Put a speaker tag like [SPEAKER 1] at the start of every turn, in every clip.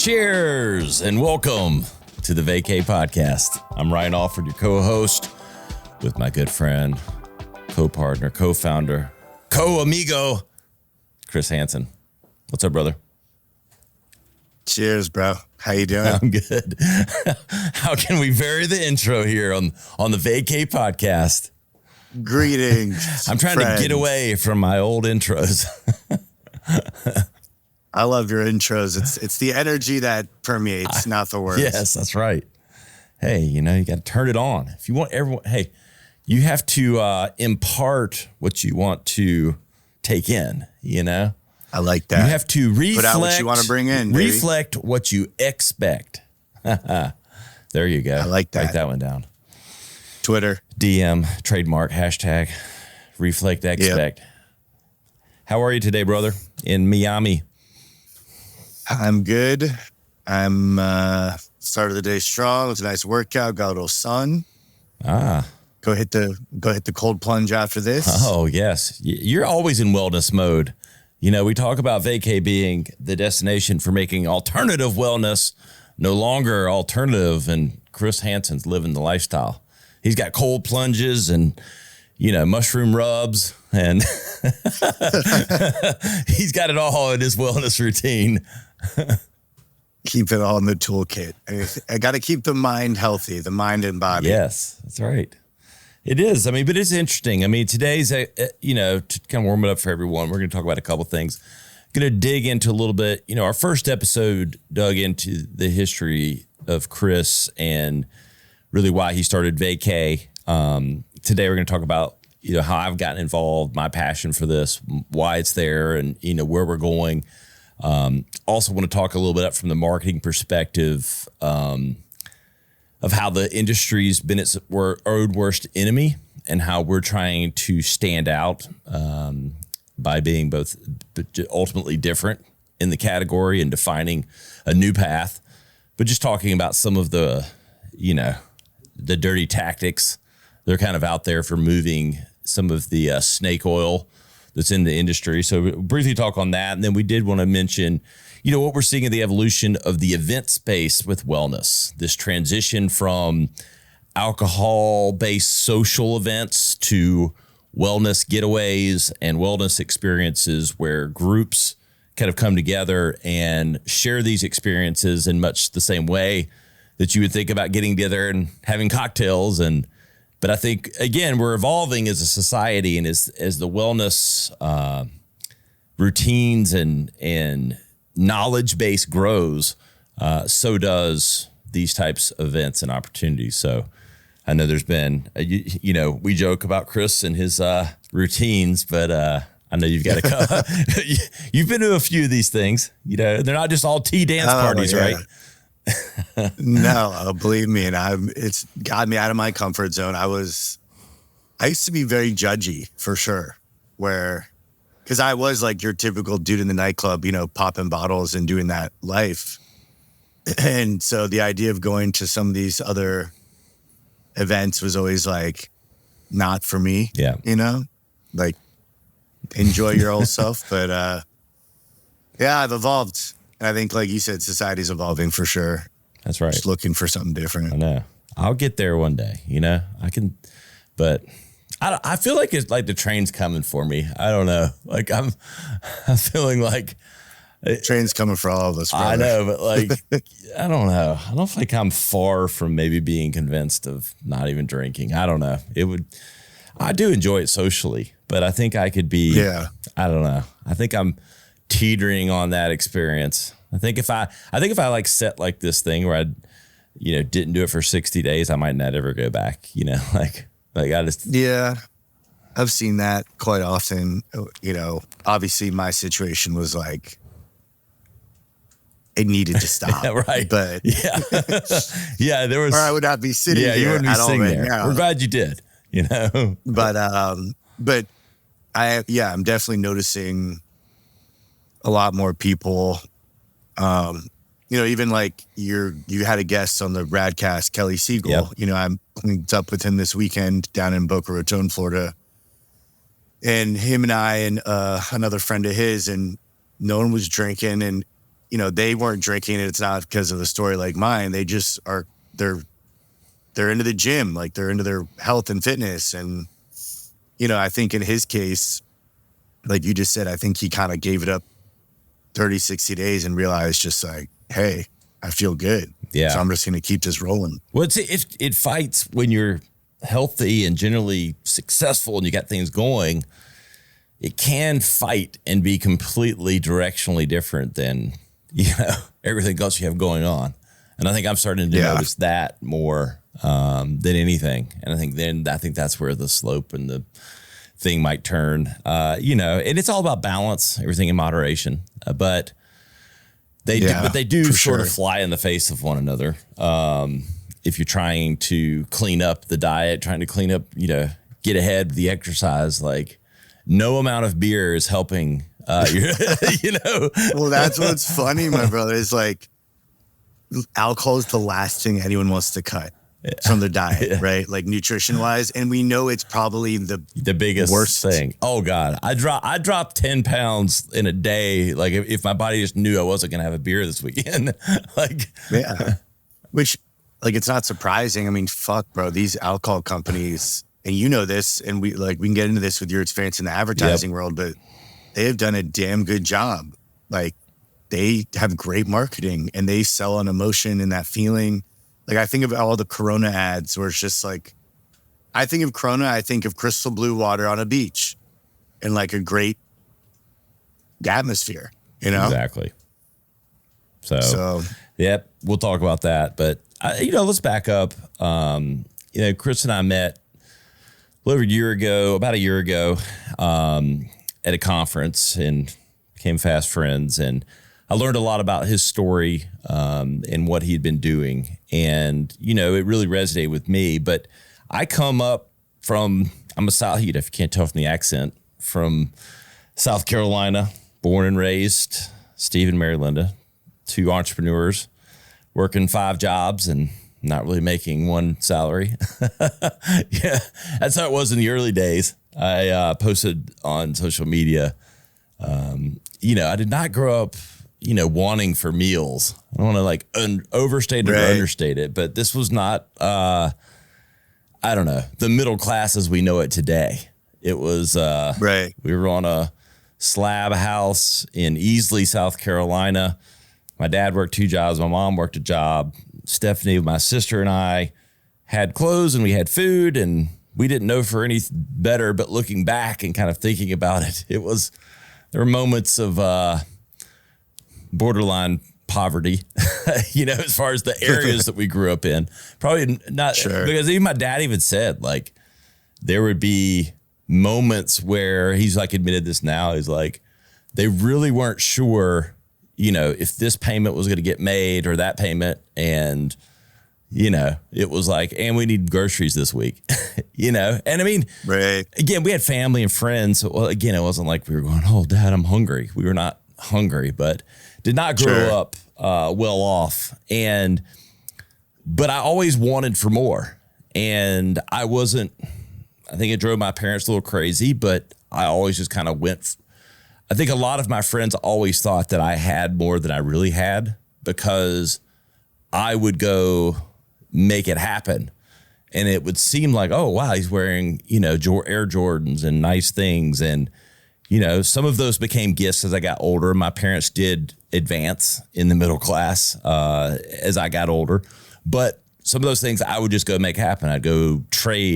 [SPEAKER 1] Cheers and welcome to the Vacay Podcast. I'm Ryan Allford, your co-host, with my good friend, co-partner, co-founder, co-amigo, Chris Hansen. What's up, brother?
[SPEAKER 2] Cheers, bro. How you doing?
[SPEAKER 1] I'm good. How can we vary the intro here on the Vacay Podcast?
[SPEAKER 2] Greetings.
[SPEAKER 1] I'm trying to get away from my old intros.
[SPEAKER 2] I love your intros. It's the energy that permeates, not the words.
[SPEAKER 1] Yes, that's right. Hey, you got to turn it on. If you want everyone, hey, you have to impart what you want to take in,
[SPEAKER 2] I like that.
[SPEAKER 1] You have to reflect.
[SPEAKER 2] Put out what you want to bring in, baby.
[SPEAKER 1] Reflect what you expect. There you go.
[SPEAKER 2] I like that.
[SPEAKER 1] Write that one down.
[SPEAKER 2] Twitter.
[SPEAKER 1] DM, trademark, hashtag, reflect, expect. Yep. How are you today, brother? In Miami?
[SPEAKER 2] I'm good. I'm started the day strong. It was a nice workout. Got a little sun. Go hit the cold plunge after this.
[SPEAKER 1] Oh, yes. You're always in wellness mode. We talk about Vacay being the destination for making alternative wellness no longer alternative, and Chris Hansen's living the lifestyle. He's got cold plunges and, mushroom rubs, and he's got it all in his wellness routine.
[SPEAKER 2] Keep it all in the toolkit. I got to keep the mind healthy, the mind and body.
[SPEAKER 1] Yes, that's right. It is. But it's interesting. Today's, to kind of warm it up for everyone, we're going to talk about a couple things. Going to dig into a little bit. Our first episode dug into the history of Chris and really why he started Vacay. Today we're going to talk about, how I've gotten involved, my passion for this, why it's there, and, where we're going. Also want to talk a little bit up from the marketing perspective of how the industry's been its own worst enemy and how we're trying to stand out by being both ultimately different in the category and defining a new path, but just talking about some of the, the dirty tactics that are kind of out there for moving some of the snake oil that's in the industry. So we'll briefly talk on that. And then we did want to mention, what we're seeing in the evolution of the event space with wellness, this transition from alcohol-based social events to wellness getaways and wellness experiences where groups kind of come together and share these experiences in much the same way that you would think about getting together and having cocktails. But I think, again, we're evolving as a society, and as the wellness routines and knowledge base grows, so does these types of events and opportunities. So I know there's been, we joke about Chris and his routines, but I know you've got you've been to a few of these things. They're not just all tea dance parties, right?
[SPEAKER 2] No, believe me, and it's got me out of my comfort zone. I used to be very judgy, for sure, because I was like your typical dude in the nightclub, popping bottles and doing that life. And so the idea of going to some of these other events was always like, not for me.
[SPEAKER 1] Yeah.
[SPEAKER 2] Like enjoy your old self. But yeah, I've evolved. And I think, like you said, society's evolving for sure.
[SPEAKER 1] That's right.
[SPEAKER 2] Just looking for something different.
[SPEAKER 1] I know. I'll get there one day, I can, but I feel like it's like the train's coming for me. I don't know. Like I'm feeling like
[SPEAKER 2] train's coming for all of us, brother.
[SPEAKER 1] I know, but like, I don't know. I don't think I'm far from maybe being convinced of not even drinking. I don't know. I do enjoy it socially, but I think I could be, I don't know. I think I'm teetering on that experience. I think if I like set like this thing where I, didn't do it for 60 days, I might not ever go back, like I just.
[SPEAKER 2] Yeah. I've seen that quite often. Obviously my situation was like, it needed to stop.
[SPEAKER 1] Yeah, right.
[SPEAKER 2] But
[SPEAKER 1] yeah, there was,
[SPEAKER 2] or I would not be sitting here.
[SPEAKER 1] You wouldn't be sitting there.
[SPEAKER 2] Now.
[SPEAKER 1] We're glad you did,
[SPEAKER 2] But I'm definitely noticing a lot more people, even like you had a guest on the Radcast, Kelly Siegel.
[SPEAKER 1] Yep.
[SPEAKER 2] I'm linked up with him this weekend down in Boca Raton, Florida. And him and I and another friend of his, and no one was drinking. And you know, they weren't drinking, and it's not because of the story like mine. They just are, they're into the gym, like they're into their health and fitness. And, you know, I think in his case, like you just said, I think he kind of gave it up 30, 60 days and realized just like, hey, I feel good.
[SPEAKER 1] Yeah.
[SPEAKER 2] So I'm just going to keep this rolling.
[SPEAKER 1] Well, it fights when you're healthy and generally successful and you got things going. It can fight and be completely directionally different than, you know, everything else you have going on. And I think I'm starting to notice that more than anything. And I think that's where the slope and the thing might turn, you know, and it's all about balance, everything in moderation. But they do sort of fly in the face of one another. If you're trying to clean up the diet, trying to clean up, you know, get ahead with the exercise, like no amount of beer is helping, you know.
[SPEAKER 2] Well, that's what's funny, my brother, is like alcohol is the last thing anyone wants to cut from their diet, right? Like nutrition wise. And we know it's probably the
[SPEAKER 1] biggest
[SPEAKER 2] worst
[SPEAKER 1] thing. Oh God. I dropped 10 pounds in a day. Like if my body just knew I wasn't going to have a beer this weekend, like,
[SPEAKER 2] yeah, which like, it's not surprising. I mean, fuck bro, these alcohol companies, and you know this, and we can get into this with your experience in the advertising world, but they have done a damn good job. Like they have great marketing and they sell an emotion and that feeling. Like I think of all the Corona ads where it's just like, I think of Corona, I think of crystal blue water on a beach and like a great atmosphere, you know?
[SPEAKER 1] Exactly. So yep, we'll talk about that. But, you know, let's back up. You know, Chris and I met about a year ago at a conference and became fast friends. And I learned a lot about his story and what he'd been doing. And, you know, it really resonated with me. But I come up I'm a South, if you can't tell from the accent, from South Carolina, born and raised, Steve and Mary Linda, two entrepreneurs, working 5 jobs and not really making one salary. Yeah, that's how it was in the early days. I posted on social media, you know, I did not grow up, you know, wanting for meals. I don't want to like overstate it or understate it, but this was not, I don't know, the middle class as we know it today. It was, we were on a slab house in Easley, South Carolina. My dad worked 2 jobs. My mom worked a job. Stephanie, my sister, and I had clothes and we had food, and we didn't know for any better, but looking back and kind of thinking about it, there were moments of borderline poverty, you know, as far as the areas that we grew up in. Probably not, because even my dad even said, like, there would be moments where he's like admitted this now. He's like, they really weren't sure, you know, if this payment was going to get made or that payment. And, you know, it was like, and we need groceries this week, you know? And I mean, again, we had family and friends. So, well, again, it wasn't like we were going, oh, Dad, I'm hungry. We were not hungry, but did not grow up well off. But I always wanted for more. And I think it drove my parents a little crazy, but I always just kind of I think a lot of my friends always thought that I had more than I really had because I would go make it happen. And it would seem like, oh, wow, he's wearing, you know, Air Jordans and nice things. And, you know, some of those became gifts as I got older. My parents did advance in the middle class as I got older. But some of those things I would just go make happen. I'd go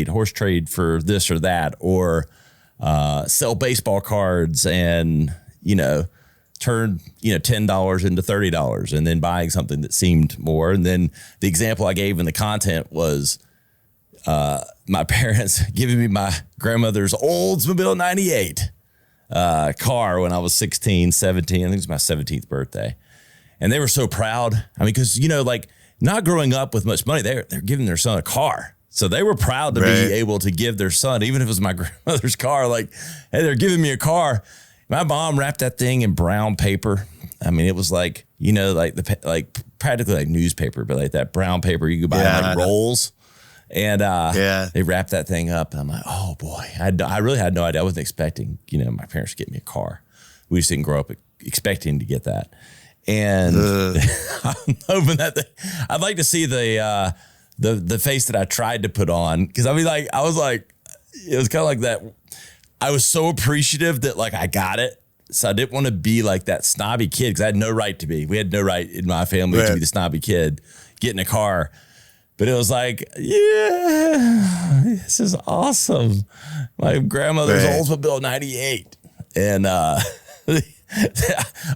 [SPEAKER 1] horse trade for this or that, or sell baseball cards and, you know, turn, you know, $10 into $30 and then buying something that seemed more. And then the example I gave in the content was my parents giving me my grandmother's Oldsmobile 98 car when I was 16, 17. I think it was my 17th birthday. And they were so proud. I mean, because, you know, like not growing up with much money, they're giving their son a car. So they were proud to be able to give their son, even if it was my grandmother's car, like, hey, they're giving me a car. My mom wrapped that thing in brown paper. I mean, it was like, you know, like practically like newspaper, but like that brown paper you could buy in like rolls. And they wrapped that thing up. And I'm like, oh boy, I really had no idea. I wasn't expecting, you know, my parents to get me a car. We just didn't grow up expecting to get that. And I'm hoping that I'd like to see the face that I tried to put on. Cause I mean, like, I was like, it was kind of like that. I was so appreciative that like I got it. So I didn't want to be like that snobby kid because I had no right to be. We had no right in my family to be the snobby kid, get in a car. But it was like, yeah, this is awesome. My grandmother's Oldsmobile 98. And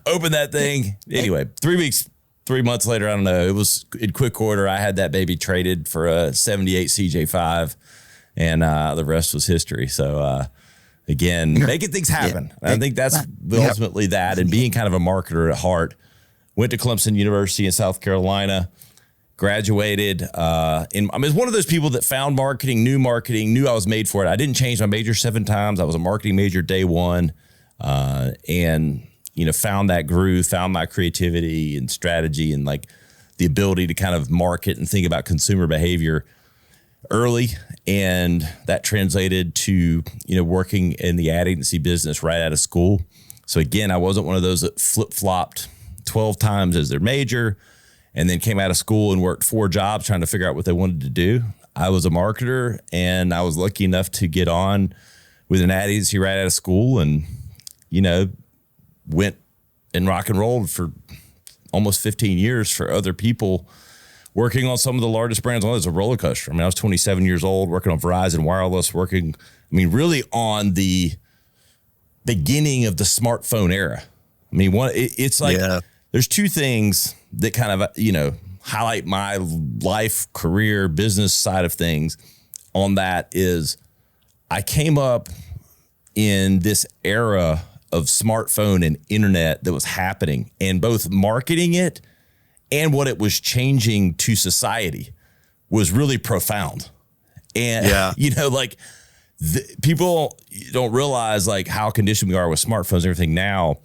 [SPEAKER 1] opened that thing. Anyway, 3 months later, I don't know. It was in quick order. I had that baby traded for a 78 CJ5, and the rest was history. So, again, making things happen. Yeah. I think that's ultimately that, and being kind of a marketer at heart. Went to Clemson University in South Carolina, graduated. I was one of those people that found marketing, knew I was made for it. I didn't change my major 7 times. I was a marketing major day one. And, found that groove, found my creativity and strategy and like the ability to kind of market and think about consumer behavior early. And that translated to, working in the ad agency business right out of school. So again, I wasn't one of those that flip-flopped 12 times as their major and then came out of school and worked 4 jobs trying to figure out what they wanted to do. I was a marketer, and I was lucky enough to get on with an ad agency right out of school and, went and rock and rolled for almost 15 years for other people, working on some of the largest brands. Well, it was a roller coaster. I mean, I was 27 years old, working on Verizon Wireless, really on the beginning of the smartphone era. I mean, it's like there's 2 things that kind of, highlight my life, career, business side of things on that is I came up in this era of smartphone and internet that was happening, and both marketing it and what it was changing to society was really profound. And, people don't realize like how conditioned we are with smartphones and everything now.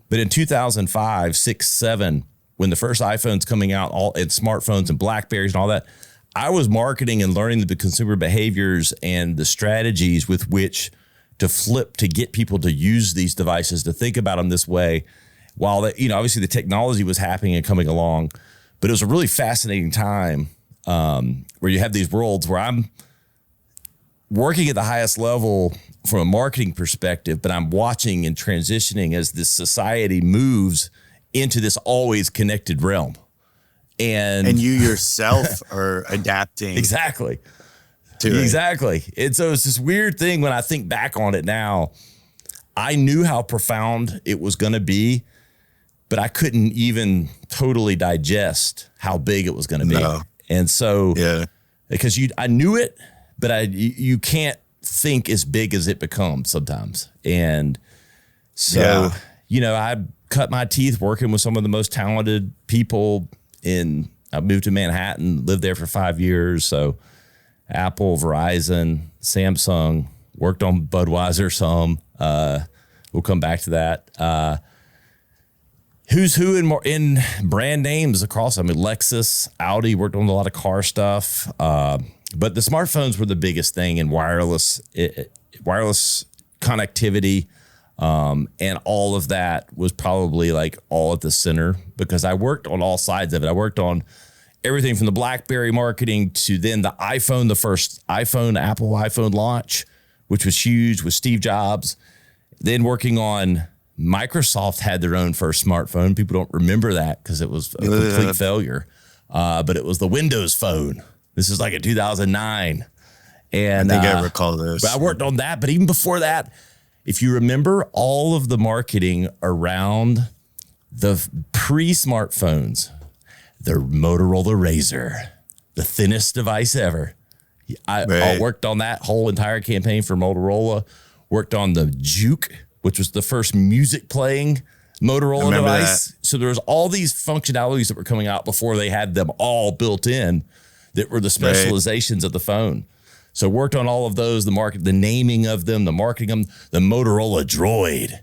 [SPEAKER 1] But in 2005, 6, 7, when the first iPhones coming out, and smartphones and BlackBerries and all that, I was marketing and learning the consumer behaviors and the strategies with which to flip to get people to use these devices, to think about them this way, while obviously the technology was happening and coming along. But it was a really fascinating time where you have these worlds where I'm working at the highest level from a marketing perspective, but I'm watching and transitioning as this society moves into this always connected realm. And you
[SPEAKER 2] yourself are adapting.
[SPEAKER 1] Exactly. Exactly. And so it's this weird thing when I think back on it now. I knew how profound it was going to be, but I couldn't even totally digest how big it was going to be. No. And so, because I knew it, but you can't think as big as it becomes sometimes. And so, I cut my teeth working with some of the most talented people I moved to Manhattan, lived there for 5 years. So Apple, Verizon, Samsung, worked on Budweiser some. We'll come back to that. Who's who in brand names across? I mean, Lexus, Audi, worked on a lot of car stuff. But the smartphones were the biggest thing in wireless connectivity. And all of that was probably like all at the center because I worked on all sides of it. I worked on everything from the BlackBerry marketing to then the iPhone, the first iPhone, Apple iPhone launch, which was huge with Steve Jobs. Then working on Microsoft had their own first smartphone. People don't remember that because it was a complete failure. But it was the Windows Phone. This is like in 2009. And
[SPEAKER 2] I think I recall this.
[SPEAKER 1] But I worked on that. But even before that, if you remember all of the marketing around the pre-smartphones, the Motorola Razr, the thinnest device ever. I worked on that whole entire campaign for Motorola, worked on the Juke, which was the first music playing Motorola device. That. So there was all these functionalities that were coming out before they had them all built in that were the specializations of the phone. So worked on all of those, the naming of them, the marketing of them, the Motorola Droid.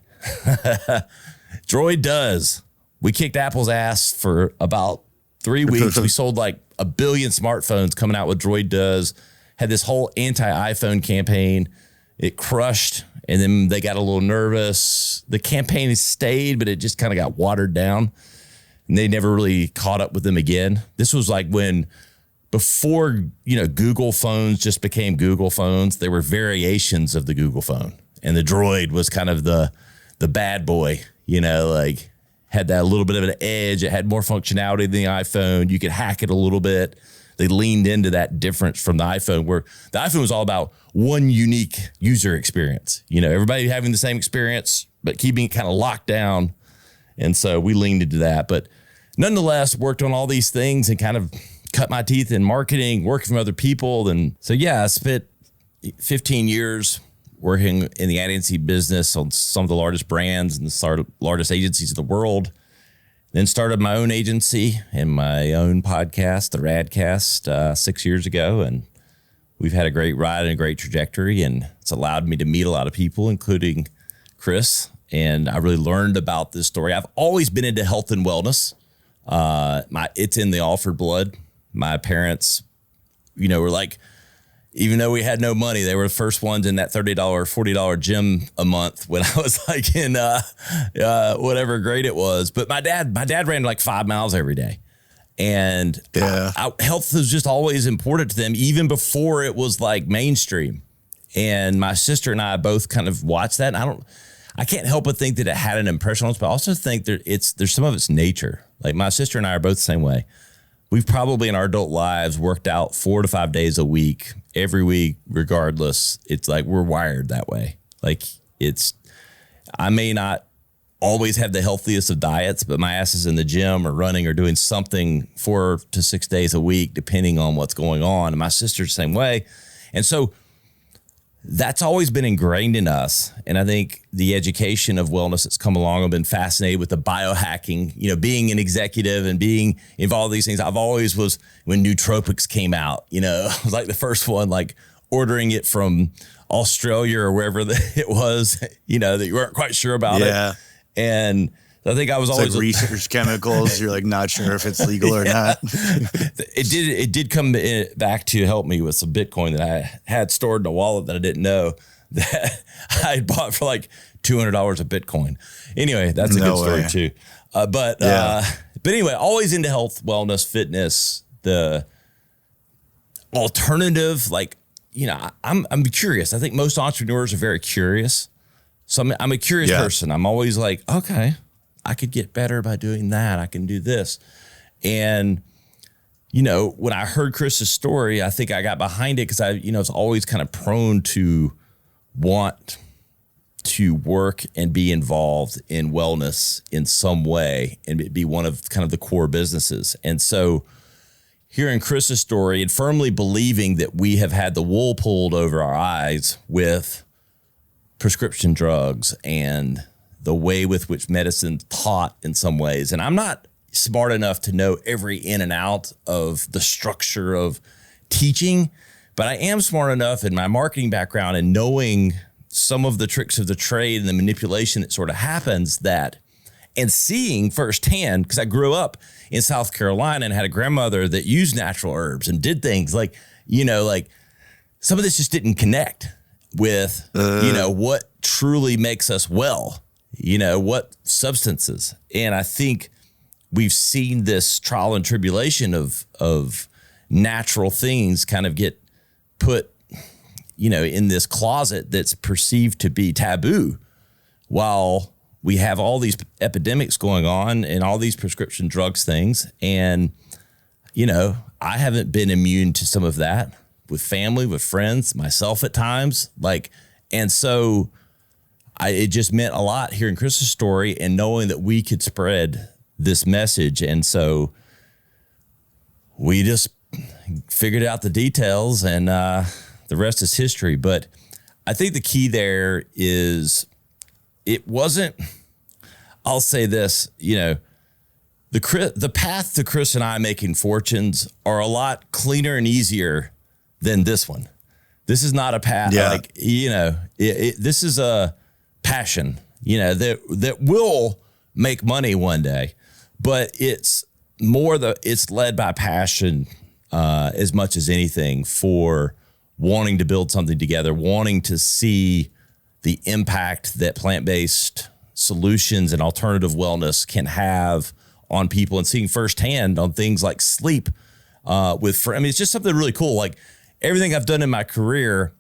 [SPEAKER 1] Droid does. We kicked Apple's ass for about 3 weeks. We sold like 1 billion smartphones coming out with Droid does. Had this whole anti-iPhone campaign. It crushed, and then they got a little nervous. The campaign stayed, but it just kind of got watered down. and they never really caught up with them again. This was like before, Google phones just became Google phones. There were variations of the Google phone, and the Droid was kind of the bad boy, like had that little bit of an edge. It had more functionality than the iPhone. You could hack it a little bit. They leaned into that difference from the iPhone, where the iPhone was all about one unique user experience. Everybody having the same experience, but keeping it kind of locked down. And so we leaned into that. But nonetheless, worked on all these things and kind of cut my teeth in marketing, working for other people. And so, I spent 15 years working in the ad agency business on some of the largest brands and the largest agencies in the world. Then started my own agency and my own podcast, the Radcast, 6 years ago. And we've had a great ride and a great trajectory. And it's allowed me to meet a lot of people, including Chris. And I really learned about this story. I've always been into health and wellness. It's in the Allford blood. My parents, were like, even though we had no money, they were the first ones in that $30, $40 gym a month when I was like in whatever grade it was. But my dad ran like 5 miles every day. And health was just always important to them, even before it was like mainstream. And my sister and I both kind of watched that. And I can't help but think that it had an impression on us, but I also think there's some of its nature. Like my sister and I are both the same way. We've probably in our adult lives worked out 4 to 5 days a week, every week, regardless. It's like we're wired that way. Like I may not always have the healthiest of diets, but my ass is in the gym or running or doing something 4 to 6 days a week, depending on what's going on. And my sister's the same way. And so that's always been ingrained in us. And I think the education of wellness that's come along, I've been fascinated with the biohacking, being an executive and being involved in these things. I've always was, when nootropics came out, I was like the first one, like ordering it from Australia or wherever it was, that you weren't quite sure about it. And I think I was always
[SPEAKER 2] like research chemicals. You're like not sure if it's legal or not.
[SPEAKER 1] It did come back to help me with some Bitcoin that I had stored in a wallet that I didn't know that I had bought for like $200 of Bitcoin. Anyway, that's a good story too. But anyway, always into health, wellness, fitness, the alternative. Like, I'm curious. I think most entrepreneurs are very curious. So I'm a curious person. I'm always like, okay, I could get better by doing that. I can do this. And, when I heard Chris's story, I think I got behind it because I was always kind of prone to want to work and be involved in wellness in some way and it be one of kind of the core businesses. And so hearing Chris's story and firmly believing that we have had the wool pulled over our eyes with prescription drugs and the way with which medicine's taught in some ways. And I'm not smart enough to know every in and out of the structure of teaching, but I am smart enough in my marketing background and knowing some of the tricks of the trade and the manipulation that sort of happens and seeing firsthand, because I grew up in South Carolina and had a grandmother that used natural herbs and did things like some of this just didn't connect with, what truly makes us well. What substances. And I think we've seen this trial and tribulation of natural things kind of get put, in this closet that's perceived to be taboo, while we have all these epidemics going on and all these prescription drugs things. And, I haven't been immune to some of that with family, with friends, myself at times. And so it just meant a lot hearing Chris's story and knowing that we could spread this message. And so we just figured out the details and the rest is history. But I think the key there is I'll say this, the path to Chris and I making fortunes are a lot cleaner and easier than this one. This is not a path this is a passion, that will make money one day, but it's led by passion as much as anything, for wanting to build something together, wanting to see the impact that plant-based solutions and alternative wellness can have on people and seeing firsthand on things like sleep it's just something really cool. Like everything I've done in my career,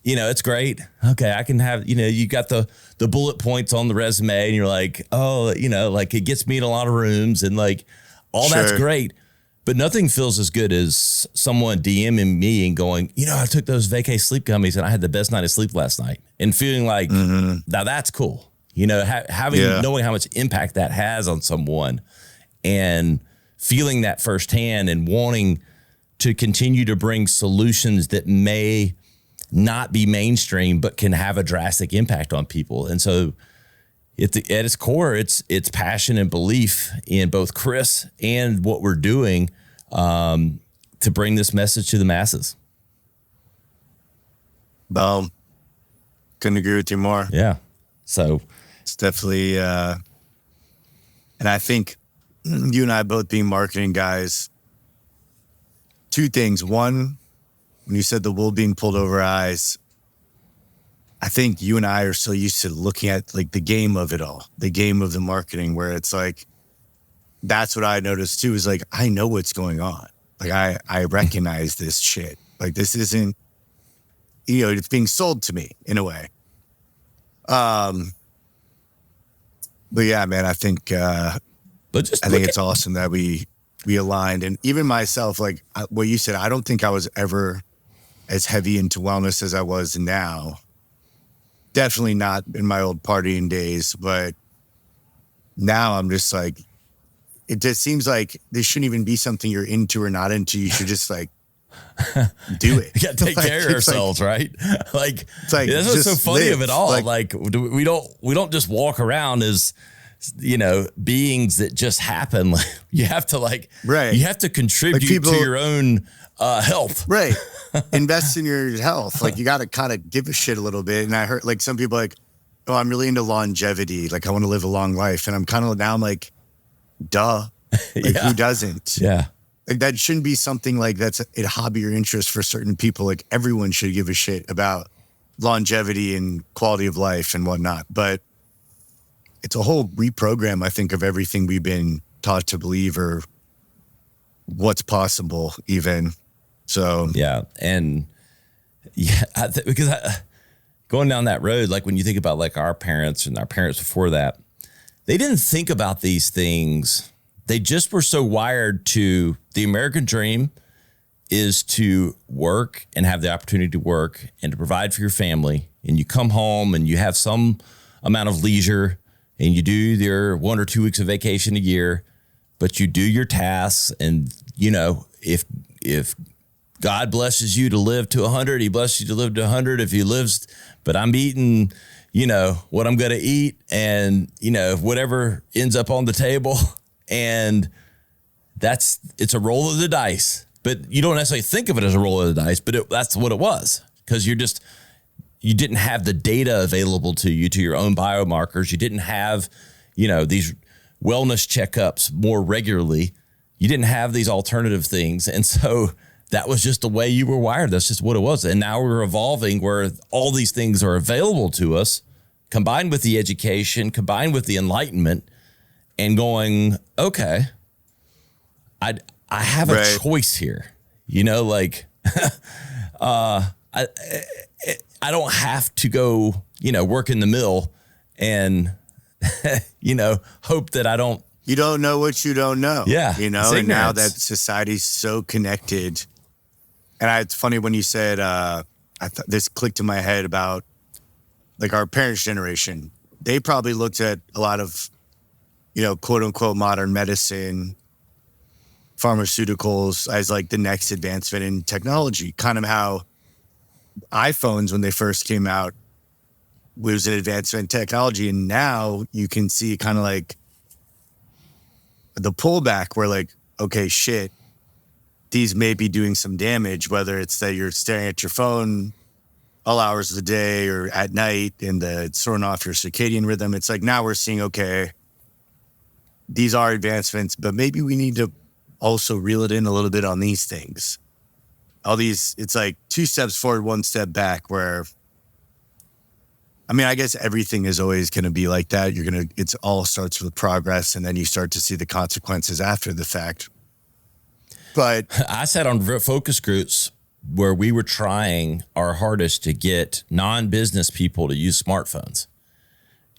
[SPEAKER 1] it's great. Okay. I can have, you got the bullet points on the resume and you're like, oh, like it gets me in a lot of rooms and like all that's great. But nothing feels as good as someone DMing me and going, I took those vacay sleep gummies and I had the best night of sleep last night, and feeling like, now that's cool. Knowing how much impact that has on someone and feeling that firsthand and wanting to continue to bring solutions that may not be mainstream, but can have a drastic impact on people. And so at its core, it's passion and belief in both Chris and what we're doing to bring this message to the masses.
[SPEAKER 2] Boom. Couldn't agree with you more.
[SPEAKER 1] Yeah. So
[SPEAKER 2] it's definitely, and I think you and I both being marketing guys, two things. One, when you said the wool being pulled over our eyes, I think you and I are so used to looking at like the game of it all, the game of the marketing, where it's like, that's what I noticed too, is like, I know what's going on. Like I recognize this shit. Like this isn't, it's being sold to me in a way. But yeah, man, I think, I think it's awesome that we aligned. And even myself, like what you said, I don't think I was ever as heavy into wellness as I was now. Definitely not in my old partying days, but now I'm just like, it just seems like this shouldn't even be something you're into or not into. You should just like do it.
[SPEAKER 1] You got to take care of ourselves, right? Like, it's like that's what's so funny of it all. Like we don't just walk around as, beings that just happen. Like, you have to you have to contribute to your own health.
[SPEAKER 2] Right. Invest in your health. Like you got to kind of give a shit a little bit. And I heard like some people like, oh, I'm really into longevity. Like I want to live a long life. And I'm kind of now I'm like, duh. Like who doesn't?
[SPEAKER 1] Yeah.
[SPEAKER 2] Like that shouldn't be something like that's a hobby or interest for certain people. Like everyone should give a shit about longevity and quality of life and whatnot. But it's a whole reprogram, I think, of everything we've been taught to believe or what's possible even. So
[SPEAKER 1] yeah. And yeah, because going down that road, like when you think about like our parents and our parents before that, they didn't think about these things. They just were so wired to the American dream is to work and have the opportunity to work and to provide for your family. And you come home and you have some amount of leisure and you do your 1 or 2 weeks of vacation a year, but you do your tasks. And, if God blesses you to live to 100, he blesses you to live to 100. If he lives, but I'm eating, what I'm going to eat and, whatever ends up on the table. And it's a roll of the dice, but you don't necessarily think of it as a roll of the dice, but that's what it was. Cause you didn't have the data available to you, to your own biomarkers. You didn't have, these wellness checkups more regularly. You didn't have these alternative things. And so that was just the way you were wired. That's just what it was. And now we're evolving where all these things are available to us, combined with the education, combined with the enlightenment, and going, okay, I have a choice here. I don't have to go, work in the mill and, hope that I don't.
[SPEAKER 2] You don't know what you don't know.
[SPEAKER 1] Yeah.
[SPEAKER 2] And now that society's so connected. And it's funny when you said, this clicked in my head about like our parents' generation. They probably looked at a lot of, quote unquote modern medicine, pharmaceuticals as like the next advancement in technology. Kind of how iPhones, when they first came out, was an advancement in technology. And now you can see kind of like the pullback where like, okay, shit, these may be doing some damage, whether it's that you're staring at your phone all hours of the day or at night and it's throwing off your circadian rhythm. It's like now we're seeing, okay, these are advancements, but maybe we need to also reel it in a little bit on these things. All these, it's like 2 steps forward, 1 step back, where I mean, I guess everything is always going to be like that. It's all starts with progress, and then you start to see the consequences after the fact. But
[SPEAKER 1] I sat on focus groups where we were trying our hardest to get non-business people to use smartphones.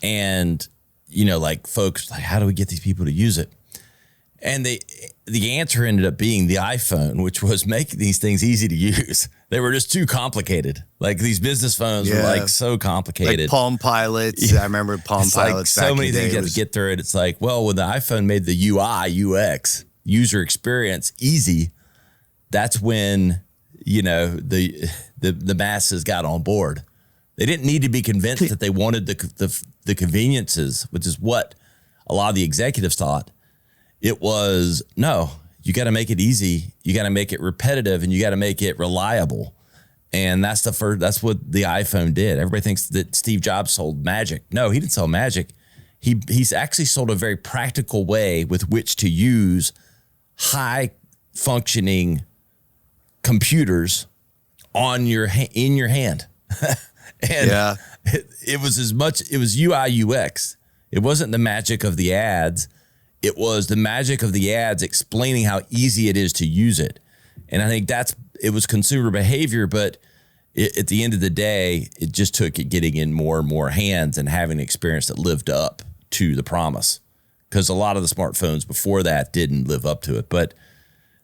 [SPEAKER 1] And, like folks, like, how do we get these people to use it? And the answer ended up being the iPhone, which was making these things easy to use. They were just too complicated. Like these business phones were like so complicated.
[SPEAKER 2] Like Palm Pilots. Yeah. I remember Palm Pilots.
[SPEAKER 1] Like so many things you have to get through it. It's like, well, when the iPhone made the UI, UX, user experience easy, that's when, the masses got on board. They didn't need to be convinced that they wanted the conveniences, which is what a lot of the executives thought. It was, no, you got to make it easy. You got to make it repetitive, and you got to make it reliable. And that's that's what the iPhone did. Everybody thinks that Steve Jobs sold magic. No, he didn't sell magic. He's actually sold a very practical way with which to use high functioning computers in your hand. And it was UI UX. It wasn't the magic of the ads. It was the magic of the ads explaining how easy it is to use it. And I think it was consumer behavior, but at the end of the day, it just took it getting in more and more hands and having an experience that lived up to the promise. Because a lot of the smartphones before that didn't live up to it. But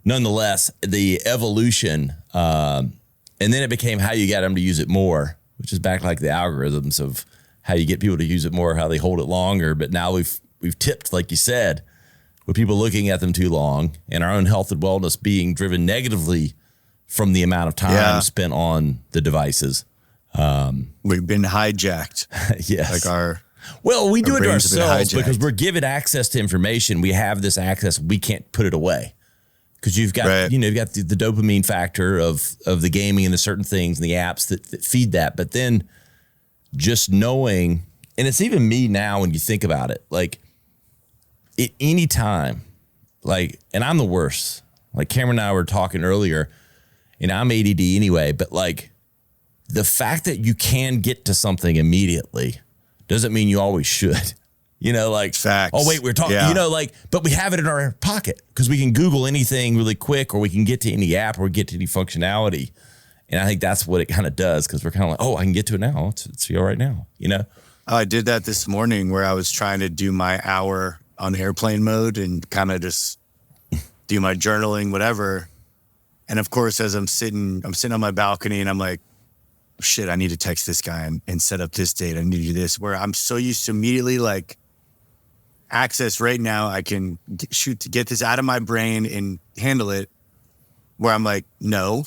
[SPEAKER 1] nonetheless, the evolution, and then it became how you got them to use it more, which is back like the algorithms of how you get people to use it more, how they hold it longer. But now we've tipped, like you said, with people looking at them too long and our own health and wellness being driven negatively from the amount of time spent on the devices.
[SPEAKER 2] We've been hijacked.
[SPEAKER 1] Yes.
[SPEAKER 2] Like
[SPEAKER 1] we do it to ourselves because we're given access to information. We have this access. We can't put it away because you've got, you've got the dopamine factor of the gaming and the certain things and the apps that feed that. But then just knowing, and it's even me now when you think about it, like at any time, like, and I'm the worst. Like Cameron and I were talking earlier, and I'm ADD anyway, but like the fact that you can get to something immediately doesn't mean you always should. Like,
[SPEAKER 2] facts.
[SPEAKER 1] Oh, wait, we're talking, but we have it in our pocket because we can Google anything really quick, or we can get to any app or get to any functionality. And I think that's what it kind of does because we're kind of like, oh, I can get to it now. It's here right now,
[SPEAKER 2] I did that this morning where I was trying to do my hour on airplane mode and kind of just do my journaling, whatever. And of course, as I'm sitting on my balcony and I'm like, shit, I need to text this guy and set up this date. I need to do this, where I'm so used to immediately like access right now. I can get this out of my brain and handle it, where I'm like, no,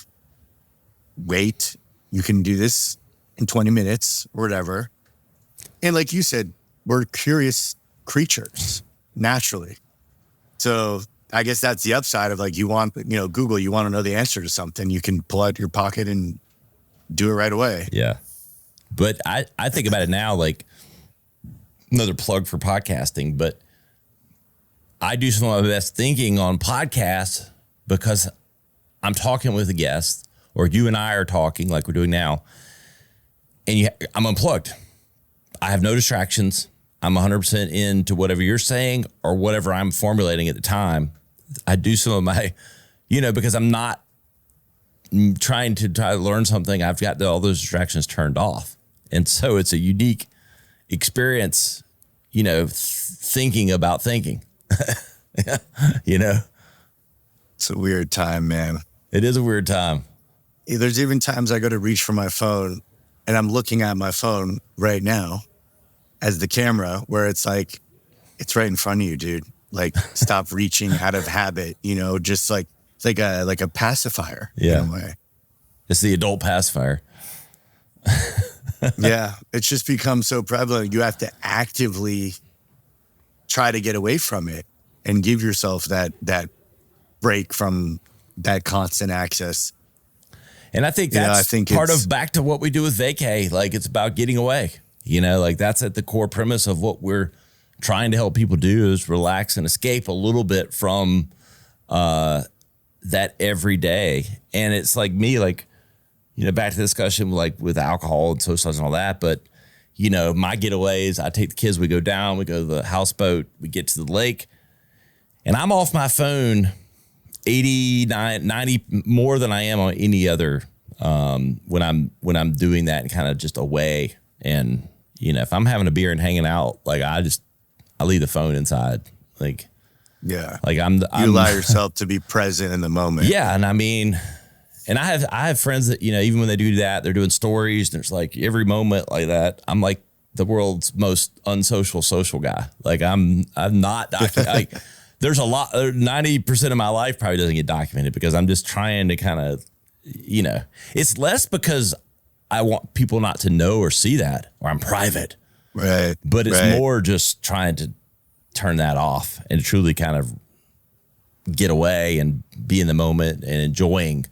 [SPEAKER 2] wait, you can do this in 20 minutes or whatever. And like you said, we're curious creatures naturally. So I guess that's the upside of like, you want, Google, you want to know the answer to something, you can pull out your pocket and do it right away.
[SPEAKER 1] Yeah. But I think about it now, like another plug for podcasting, but I do some of my best thinking on podcasts because I'm talking with a guest, or you and I are talking like we're doing now, and I'm unplugged. I have no distractions. I'm 100% into whatever you're saying or whatever I'm formulating at the time. I do some of my, because I'm not trying to learn something. I've got all those distractions turned off. And so it's a unique experience, thinking about thinking,
[SPEAKER 2] It's a weird time, man.
[SPEAKER 1] It is a weird time.
[SPEAKER 2] There's even times I go to reach for my phone and I'm looking at my phone right now as the camera, where it's like, it's right in front of you, dude. Like, stop reaching out of habit, just like, it's like a pacifier in a way.
[SPEAKER 1] It's the adult pacifier.
[SPEAKER 2] Yeah. It's just become so prevalent. You have to actively try to get away from it and give yourself that break from that constant access.
[SPEAKER 1] And I think that's part of back to what we do with vacay. Like, it's about getting away, like that's at the core premise of what we're trying to help people do, is relax and escape a little bit from, that every day. And it's like me, like, back to the discussion, like with alcohol and socializing and all that. But, you know, my getaways, I take the kids, we go down, we go to the houseboat, we get to the lake, and I'm off my phone 89, 90 more than I am on any other when I'm doing that and kind of just away. And, you know, if I'm having a beer and hanging out, like I leave the phone inside. Like,
[SPEAKER 2] yeah,
[SPEAKER 1] like you
[SPEAKER 2] allow yourself to be present in the moment.
[SPEAKER 1] Yeah. And I mean, and I have friends that, you know, even when they do that, they're doing stories. And it's like every moment like that, I'm like the world's most unsocial social guy. Like I'm not like there's a lot, 90% of my life probably doesn't get documented because I'm just trying to kind of, you know, it's less because I want people not to know or see that or I'm private.
[SPEAKER 2] Right.
[SPEAKER 1] But it's more just trying to turn that off and truly kind of get away and be in the moment and enjoying.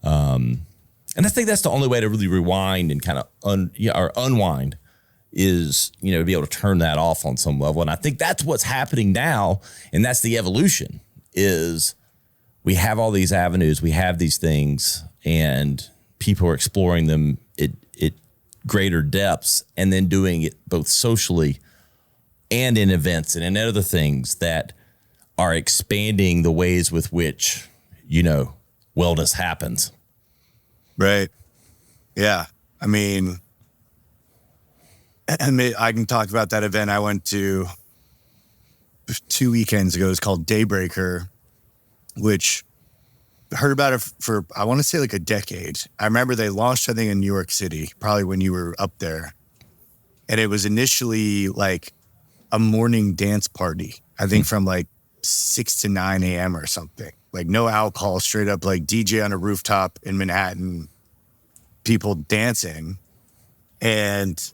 [SPEAKER 1] And I think that's the only way to really rewind and kind of unwind is, you know, to be able to turn that off on some level. And I think that's what's happening now. And that's the evolution is we have all these avenues, we have these things and people are exploring them at greater depths and then doing it both socially and in events and in other things that are expanding the ways with which, you know, wellness happens.
[SPEAKER 2] Right. Yeah. I mean, I can talk about that event I went to 2 weekends ago. It's called Daybreaker, which I heard about it for, I want to say like a decade. I remember they launched something in New York City, probably when you were up there. And it was initially like a morning dance party, I think from like 6 to 9 a.m. or something. Like no alcohol, straight up like DJ on a rooftop in Manhattan, people dancing. And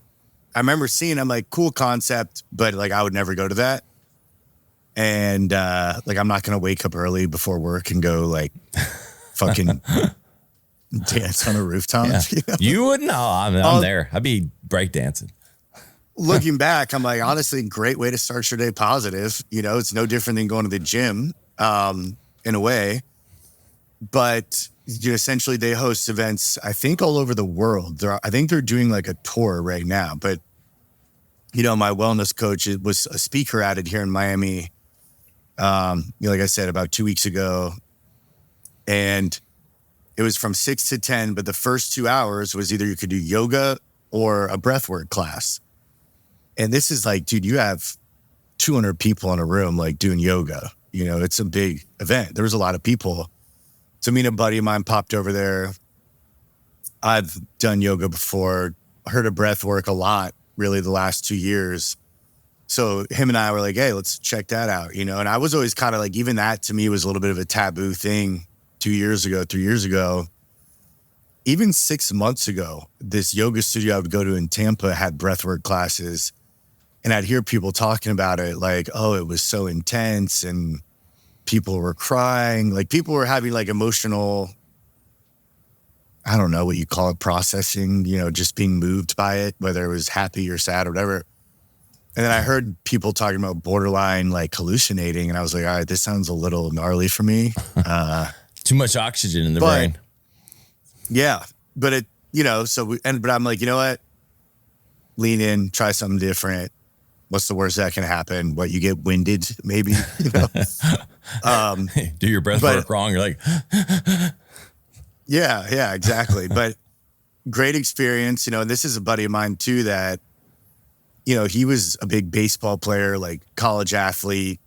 [SPEAKER 2] I remember seeing, I'm like, cool concept, but like I would never go to that. And like I'm not going to wake up early before work and go like fucking dance on a rooftop.
[SPEAKER 1] Yeah.
[SPEAKER 2] You know?
[SPEAKER 1] You wouldn't know. I'm there. I'd be breakdancing.
[SPEAKER 2] Looking back, I'm like, honestly, great way to start your day positive. You know, it's no different than going to the gym in a way. But you know, essentially they host events, I think, all over the world. I think they're doing like a tour right now. But, you know, my wellness coach was a speaker at it here in Miami, you know, like I said, about 2 weeks ago. And it was from 6 to 10, but the first 2 hours was either you could do yoga or a breathwork class. And this is like, dude, you have 200 people in a room like doing yoga. You know, it's a big event. There was a lot of people. So me and a buddy of mine popped over there. I've done yoga before, heard of breath work a lot, really the last 2 years. So him and I were like, hey, let's check that out, you know? And I was always kind of like, even that to me was a little bit of a taboo thing 2 years ago, 3 years ago. Even 6 months ago, this yoga studio I would go to in Tampa had breathwork classes. And I'd hear people talking about it like, oh, it was so intense and people were crying. Like people were having like emotional, I don't know what you call it, processing, you know, just being moved by it, whether it was happy or sad or whatever. And then I heard people talking about borderline like hallucinating. And I was like, all right, this sounds a little gnarly for me.
[SPEAKER 1] Too much oxygen in the brain.
[SPEAKER 2] Yeah. But it, you know, but I'm like, you know what? Lean in, try something different. What's the worst that can happen? What, you get winded, maybe? You know?
[SPEAKER 1] Do your breath work wrong. You're like,
[SPEAKER 2] yeah, exactly. But great experience, you know, and this is a buddy of mine too that, you know, he was a big baseball player, like college athlete,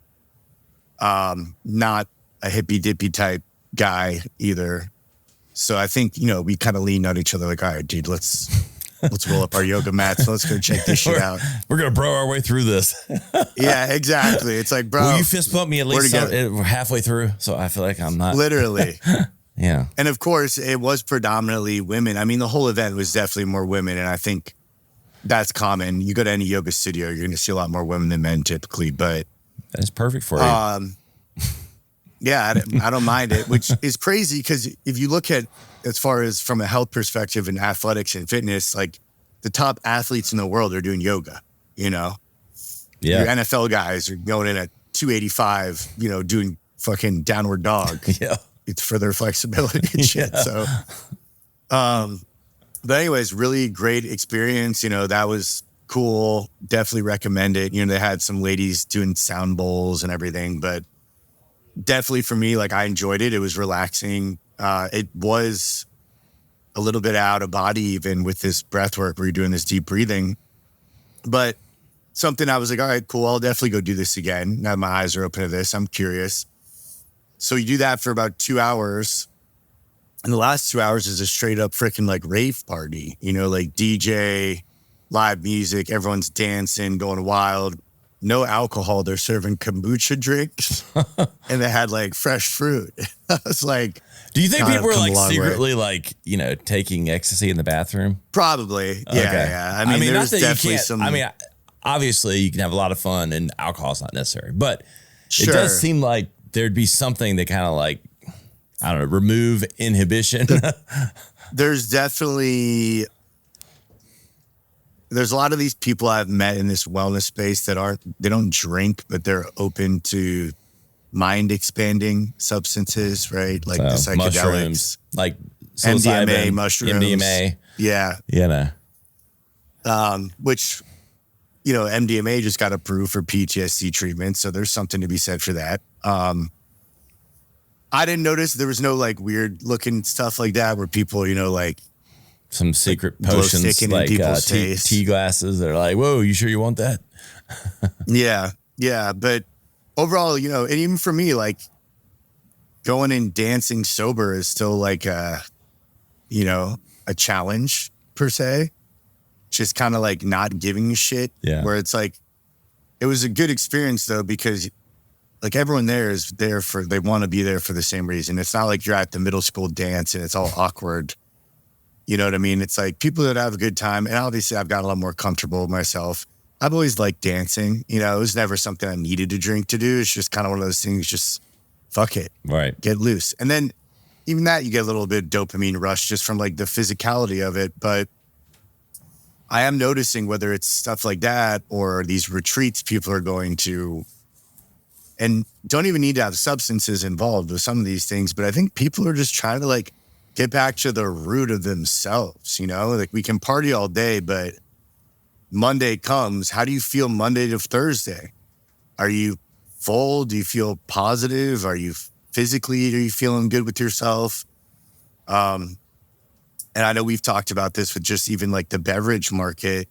[SPEAKER 2] not a hippy dippy type guy either. So I think, you know, we kind of leaned on each other like, all right, dude, let's roll up our yoga mats. Let's go check this shit out.
[SPEAKER 1] We're going to bro our way through this.
[SPEAKER 2] Yeah, exactly. It's like, bro.
[SPEAKER 1] Will you fist bump me at least we're halfway through? So I feel like I'm not.
[SPEAKER 2] Literally.
[SPEAKER 1] Yeah.
[SPEAKER 2] And of course, it was predominantly women. I mean, the whole event was definitely more women. And I think that's common. You go to any yoga studio, you're going to see a lot more women than men typically. But
[SPEAKER 1] that's perfect for you.
[SPEAKER 2] Yeah, I don't mind it, which is crazy because if you look at, as far as from a health perspective in athletics and fitness, like the top athletes in the world are doing yoga, you know?
[SPEAKER 1] Yeah.
[SPEAKER 2] Your NFL guys are going in at 285, you know, doing fucking downward dog.
[SPEAKER 1] Yeah.
[SPEAKER 2] It's for their flexibility and shit. Yeah. So, but anyways, really great experience. You know, that was cool. Definitely recommend it. You know, they had some ladies doing sound bowls and everything, but definitely for me, like I enjoyed it. It was relaxing. It was a little bit out of body even with this breath work where you're doing this deep breathing, but something I was like, all right, cool. I'll definitely go do this again. Now my eyes are open to this. I'm curious. So you do that for about 2 hours. And the last 2 hours is a straight up freaking like rave party, you know, like DJ, live music, everyone's dancing, going wild. No alcohol. They're serving kombucha drinks and they had like fresh fruit. I was like,
[SPEAKER 1] do you think people were like secretly like, you know, taking ecstasy in the bathroom?
[SPEAKER 2] Probably. Yeah.
[SPEAKER 1] Okay.
[SPEAKER 2] Yeah. I mean, there's definitely some.
[SPEAKER 1] I mean, obviously you can have a lot of fun and alcohol's not necessary, but
[SPEAKER 2] sure.
[SPEAKER 1] It does seem like there'd be something that kind of like, I don't know, remove inhibition.
[SPEAKER 2] There's a lot of these people I've met in this wellness space that they don't drink, but they're open to mind expanding substances, right? Like the psychedelics,
[SPEAKER 1] mushrooms, like MDMA,
[SPEAKER 2] mushrooms,
[SPEAKER 1] MDMA.
[SPEAKER 2] Yeah.
[SPEAKER 1] You know,
[SPEAKER 2] which, you know, MDMA just got approved for PTSD treatment. So there's something to be said for that. I didn't notice there was no like weird looking stuff like that where people, you know, like
[SPEAKER 1] some secret potions like tea glasses. They're like, whoa, you sure you want that?
[SPEAKER 2] Yeah. Yeah. But overall, you know, and even for me, like going and dancing sober is still like a challenge per se. Just kind of like not giving a shit.
[SPEAKER 1] Yeah.
[SPEAKER 2] Where it's like, it was a good experience though, because like everyone there is there they want to be there for the same reason. It's not like you're at the middle school dance and it's all awkward. You know what I mean? It's like people that have a good time. And obviously I've gotten a lot more comfortable with myself. I've always liked dancing. You know, it was never something I needed to drink to do. It's just kind of one of those things, just fuck it.
[SPEAKER 1] Right.
[SPEAKER 2] Get loose. And then even that, you get a little bit of dopamine rush just from like the physicality of it. But I am noticing whether it's stuff like that or these retreats people are going to, and don't even need to have substances involved with some of these things, but I think people are just trying to like get back to the root of themselves, you know? Like we can party all day, but Monday comes, how do you feel Monday to Thursday? Are you full? Do you feel positive? Are you feeling good with yourself? And I know we've talked about this with just even like the beverage market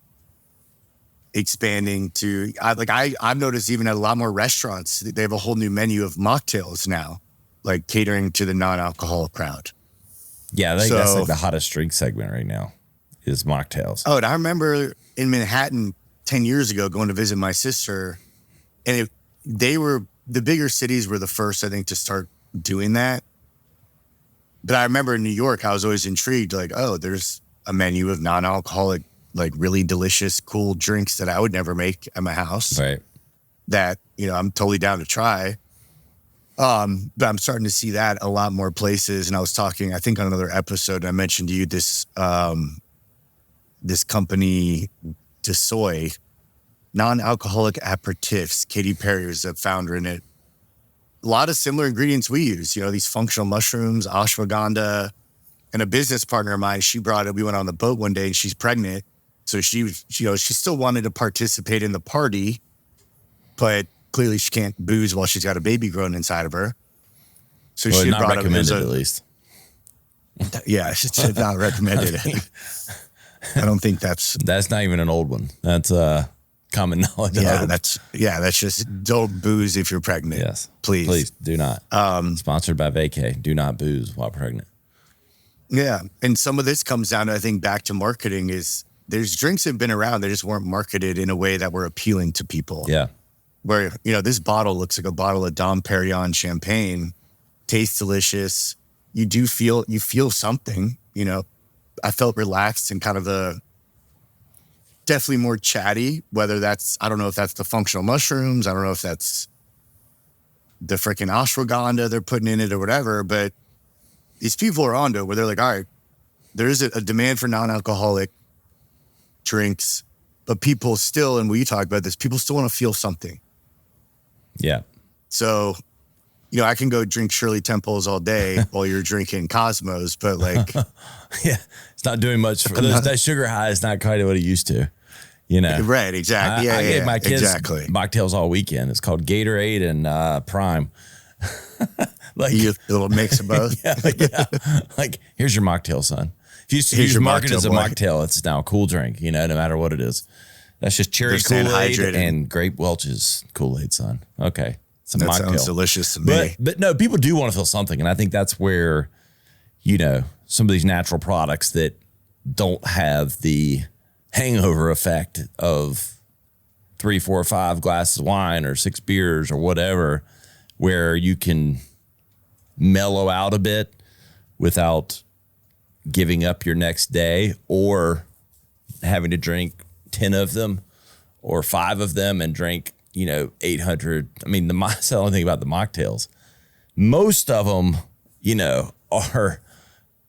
[SPEAKER 2] expanding to, I've noticed even at a lot more restaurants, they have a whole new menu of mocktails now, like catering to the non-alcoholic crowd.
[SPEAKER 1] Yeah, I think that's like the hottest drink segment right now is mocktails.
[SPEAKER 2] Oh, and I remember in Manhattan 10 years ago going to visit my sister, and the bigger cities were the first, I think, to start doing that. But I remember in New York, I was always intrigued, like, oh, there's a menu of non-alcoholic, like really delicious, cool drinks that I would never make at my house.
[SPEAKER 1] Right.
[SPEAKER 2] That, you know, I'm totally down to try. But I'm starting to see that a lot more places. And I was talking, I think on another episode, I mentioned to you this company, DeSoy, non-alcoholic aperitifs. Katy Perry was the founder in it. A lot of similar ingredients we use, you know, these functional mushrooms, ashwagandha, and a business partner of mine, she brought it. We went on the boat one day and she's pregnant. So she still wanted to participate in the party, but clearly she can't booze while she's got a baby growing inside of her. So she
[SPEAKER 1] not
[SPEAKER 2] brought
[SPEAKER 1] recommended at least.
[SPEAKER 2] Yeah, she's not recommended it. I don't think that's
[SPEAKER 1] not even an old one. That's common knowledge.
[SPEAKER 2] Yeah, that's just don't booze if you're pregnant.
[SPEAKER 1] Yes,
[SPEAKER 2] please
[SPEAKER 1] do not. Sponsored by Vacay. Do not booze while pregnant.
[SPEAKER 2] Yeah, and some of this comes down to, I think, back to marketing. Is there's drinks that have been around, they just weren't marketed in a way that were appealing to people.
[SPEAKER 1] Yeah,
[SPEAKER 2] where, you know, this bottle looks like a bottle of Dom Perignon champagne, tastes delicious. You feel something. You know, I felt relaxed and kind of definitely more chatty, whether that's, I don't know if that's the functional mushrooms. I don't know if that's the freaking ashwagandha they're putting in it or whatever, but these people are onto it where they're like, all right, there is a demand for non-alcoholic drinks, but people still, and we talk about this, people still want to feel something.
[SPEAKER 1] Yeah.
[SPEAKER 2] So, you know, I can go drink Shirley Temples all day while you're drinking Cosmos, but like,
[SPEAKER 1] yeah, it's not doing much for those. That sugar high is not quite what it used to. You know,
[SPEAKER 2] Right, exactly.
[SPEAKER 1] I gave my kids
[SPEAKER 2] exactly.
[SPEAKER 1] mocktails all weekend. It's called Gatorade and Prime. Like
[SPEAKER 2] a little mix of both.
[SPEAKER 1] yeah. Like, here's your mocktail, son. If you market it as a mocktail, it's now a cool drink, you know, no matter what it is. That's just cherry Kool-Aid and grape Welch's Kool-Aid, son. Okay. It's a mocktail. That sounds
[SPEAKER 2] delicious to me.
[SPEAKER 1] But no, people do want to feel something. And I think that's where, you know, some of these natural products that don't have the hangover effect of 3, 4, 5 glasses of wine or 6 beers or whatever, where you can mellow out a bit without giving up your next day or having to drink 10 of them or 5 of them and drink, you know, 800. I mean, that's the only thing about the mocktails. Most of them, you know, are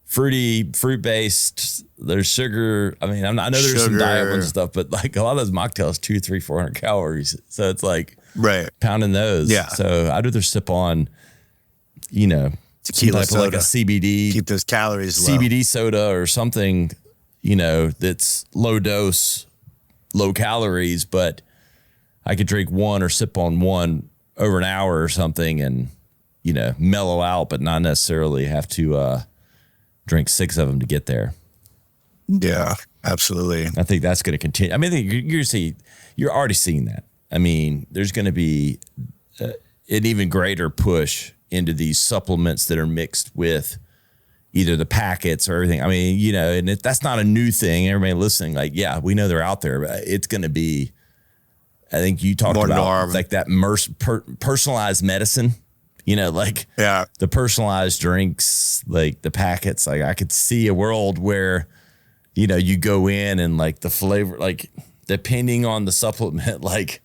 [SPEAKER 1] fruit-based. There's sugar. I mean, I know there's some diet ones and stuff, but like a lot of those mocktails, 200, 300, 400 calories. So it's like pounding those.
[SPEAKER 2] Yeah.
[SPEAKER 1] So I'd rather sip on, you know,
[SPEAKER 2] tequila soda,
[SPEAKER 1] like a CBD,
[SPEAKER 2] keep those calories low.
[SPEAKER 1] CBD soda or something, you know, that's low dose, low calories, but I could drink one or sip on one over an hour or something and, you know, mellow out, but not necessarily have to drink 6 of them to get there.
[SPEAKER 2] Yeah, absolutely.
[SPEAKER 1] I think that's going to continue. I mean, I think you're already seeing that. I mean, there's going to be an even greater push into these supplements that are mixed with either the packets or everything. I mean, you know, and that's not a new thing. Everybody listening, like, yeah, we know they're out there, but it's going to be, I think you talked about like that personalized medicine, you know, like the personalized drinks, like the packets. Like I could see a world where, you know, you go in and like the flavor, like depending on the supplement, like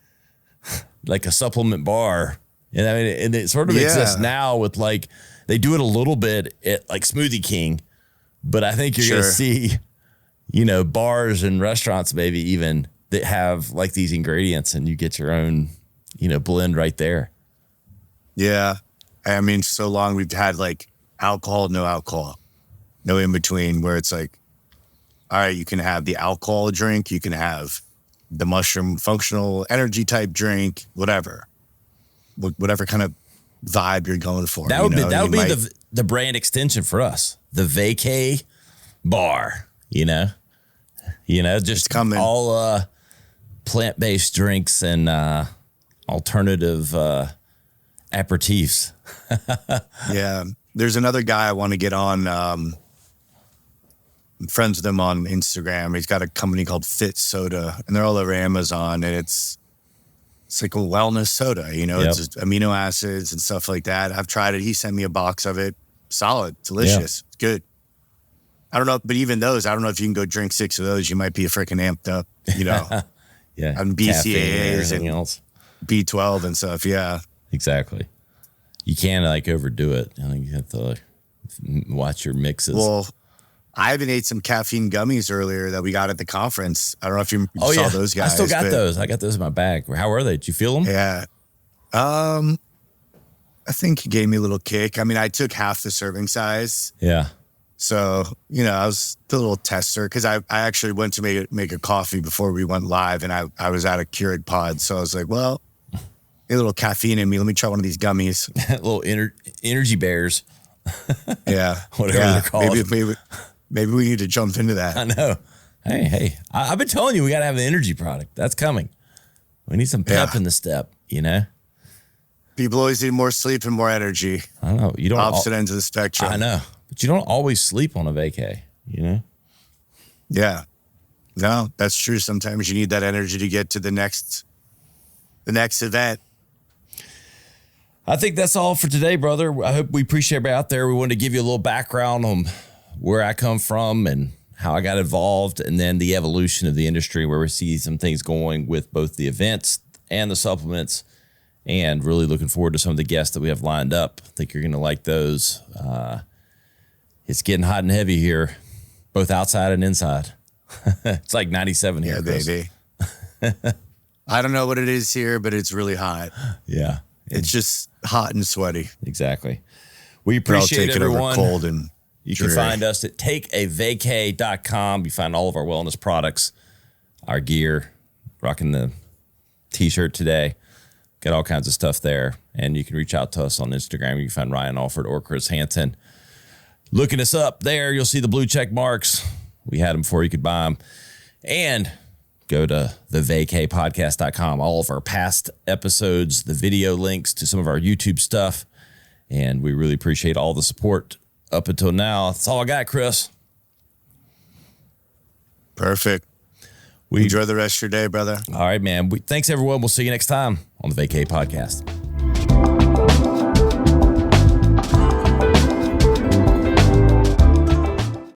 [SPEAKER 1] a supplement bar. And I mean, and it sort of exists now with like, they do it a little bit at like Smoothie King, but I think you're going to see, you know, bars and restaurants maybe even that have like these ingredients and you get your own, you know, blend right there.
[SPEAKER 2] Yeah. I mean, so long we've had like alcohol, no alcohol, no in between where it's like, all right, you can have the alcohol drink, you can have the mushroom functional energy type drink, whatever kind of vibe you're going for. That would
[SPEAKER 1] be the brand extension for us. The vacay bar, you know, just all plant-based drinks and alternative aperitifs.
[SPEAKER 2] Yeah. There's another guy I want to get on. I'm friends with him on Instagram. He's got a company called Fit Soda, and they're all over Amazon, and it's like a wellness soda, you know, it's just amino acids and stuff like that. I've tried it. He sent me a box of it. Solid, delicious. It's good. I don't know, but even those, I don't know if you can go drink 6 of those. You might be freaking amped up, you know. On BCAAs and else. B12 and stuff. Yeah,
[SPEAKER 1] exactly. You can't like overdo it. I think you have to like watch your mixes.
[SPEAKER 2] Well, I even ate some caffeine gummies earlier that we got at the conference. I don't know if you saw those guys.
[SPEAKER 1] I still got those. I got those in my bag. How were they? Did you feel them?
[SPEAKER 2] Yeah. I think it gave me a little kick. I mean, I took half the serving size.
[SPEAKER 1] Yeah.
[SPEAKER 2] So, you know, I was the little tester because I actually went to make a coffee before we went live and I was at a Keurig pod. So I was like, well, a little caffeine in me. Let me try one of these gummies.
[SPEAKER 1] Little energy bears.
[SPEAKER 2] Yeah.
[SPEAKER 1] Whatever they're called.
[SPEAKER 2] Maybe we need to jump into that.
[SPEAKER 1] I know. Hey, I've been telling you we got to have an energy product. That's coming. We need some pep in the step, you know?
[SPEAKER 2] People always need more sleep and more energy.
[SPEAKER 1] I know. You don't
[SPEAKER 2] opposite ends of the spectrum.
[SPEAKER 1] I know. But you don't always sleep on a vacay, you know?
[SPEAKER 2] Yeah. No, that's true. Sometimes you need that energy to get to the next event.
[SPEAKER 1] I think that's all for today, brother. I hope we appreciate everybody out there. We wanted to give you a little background on where I come from and how I got involved, and then the evolution of the industry where we see some things going with both the events and the supplements, and really looking forward to some of the guests that we have lined up. I think you're going to like those. It's getting hot and heavy here, both outside and inside. It's like 97 here.
[SPEAKER 2] Yeah, baby. I don't know what it is here, but it's really hot.
[SPEAKER 1] Yeah.
[SPEAKER 2] It's just hot and sweaty.
[SPEAKER 1] Exactly. We appreciate everyone.
[SPEAKER 2] Over cold and
[SPEAKER 1] you can find us at takeavacay.com. You find all of our wellness products, our gear, rocking the t-shirt today. Got all kinds of stuff there. And you can reach out to us on Instagram. You can find Ryan Allford or Chris Hansen. Looking us up there, you'll see the blue check marks. We had them before you could buy them. And go to thevacaypodcast.com. All of our past episodes, the video links to some of our YouTube stuff. And we really appreciate all the support up until now. That's all I got, Chris.
[SPEAKER 2] Perfect. Enjoy the rest of your day, brother.
[SPEAKER 1] All right, man. Thanks, everyone. We'll see you next time on the Vacay Podcast.